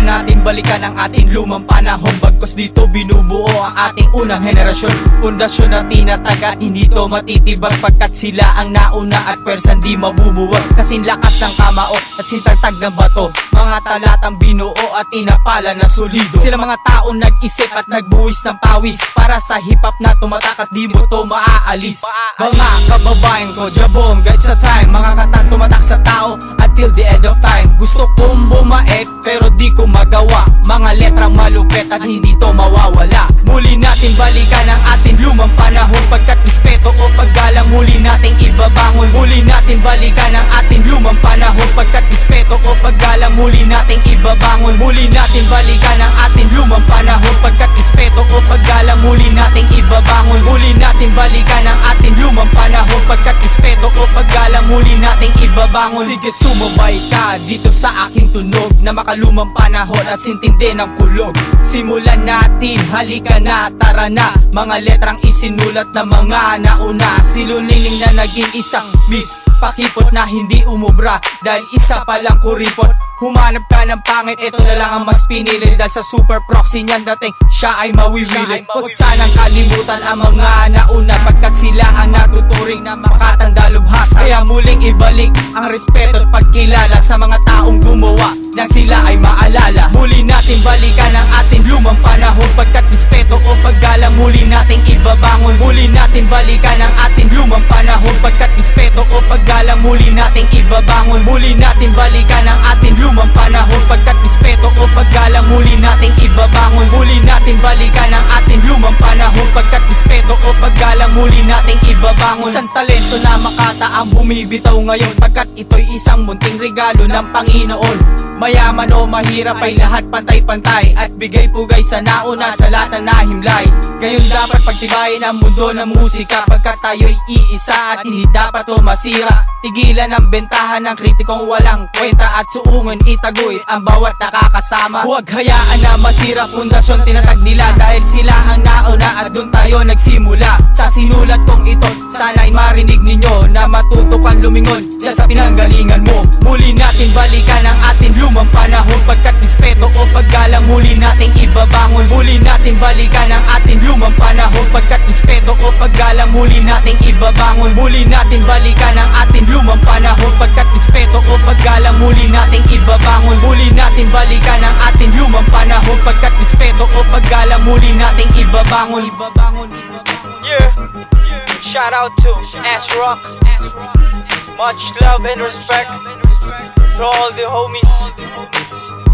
natin balikan ang ating lumang panahon, bagkus dito binubuo ang ating unang henerasyon. Pundasyon na tinatag at hindi to matitibag, pagkat sila ang nauna at pwersan di mabubuwag. Kasing lakas ng kamao at sintartag ng bato, mga talatang binuo at inapala na solido. Sila mga taong nag-isip at nagbuwis ng pawis para sa hip-hop na tumatak at di mo to maaalis. Mga kababayan ko, jabong guide sa time, mga katang tumatak sa tao until the end of time. Gusto kong bumait pero di ko magawa, mga letrang malupet at hindi to mawawala. Muli natin balikan ang ating lumang panahon, pagkat respeto o paggalang muli nating ibabangon. Muli natin balikan ang ating lumang panahon, pagkat respeto o paggalang muli nating ibabangon. Muli natin balikan ang ating lumang panahon, pagkat respeto o paggalang muli nating ibabangon. Muli natin balikan ang ating lumang panahon, pagkat respeto o paggalang muli nating ibabangon. Sige, sumabay ka dito sa aking tunog na makalumang panahon at sintindi ng kulog. Simulan natin, halika na, tara na, mga letrang isinulat na mga nauna. Si Luningning na naging isang miss pakipot na hindi umubra dahil isa palang kuripot. Humanap ka ng pangit, ito na lang ang mas pinili, dahil sa super proxy niyan dating siya ay mawiwili. Huwag sanang kalimutan ang mga nauna, pagkat sila ang natuturing na makatanda lubhas. Kaya muling ibalik ang respeto at pagkilala sa mga taong gumawa na sila ay maalala. Muli natin balikan ang ating lumang panahon, pagkat respeto o paggalang muli nating ibabangon. Muli natin balikan ang ating lumang panahon, pagkat respeto o paggalang muli nating ibabangon. Muli natin balikan ang ating lumang panahon, pagkat respeto o paggalang muli nating ibabangon. Muli natin balikan ang ating lumang panahon, pagkat respeto o paggalang muli nating ibabangon. Isang talento na makataang bumibitaw ngayon, pagkat ito'y isang munting regalo ng Panginoon. Mayaman o mahirap ay lahat pantay-pantay, at bigay pugay sa nauna sa lahat ng nahimlay. Ngayon dapat pagtibayin ang mundo ng musika, pagkat tayo'y iisa at hindi dapat o masira. Tigilan ang bentahan ng kritikong walang kwenta, at suungon itagoy ang bawat nakakasama. Huwag hayaan na masira pundasyon tinatag nila, dahil sila ang nauna at dun tayo nagsimula. Sa sinulat kong ito, sana'y marinig ninyo na matutukan lumingon dyan sa pinanggalingan mo. Muli natin balikan ang ating lumang panahon, pagkat respeto o paggalang muli nating ibabangon. Muli natin balikan ang ating lumang panahon, pagkat respeto o paggalang muli nating ibabangon. Muli natin balikan ang ating lumang panahon, pagkat respeto o paggalang muli nating ibabangon. Muli natin balikan ang ating lumang panahon, pagkat respeto o paggalang muli nating ibabangon. Yeah, shout out to S-Rock. Much love and respect to all the homies.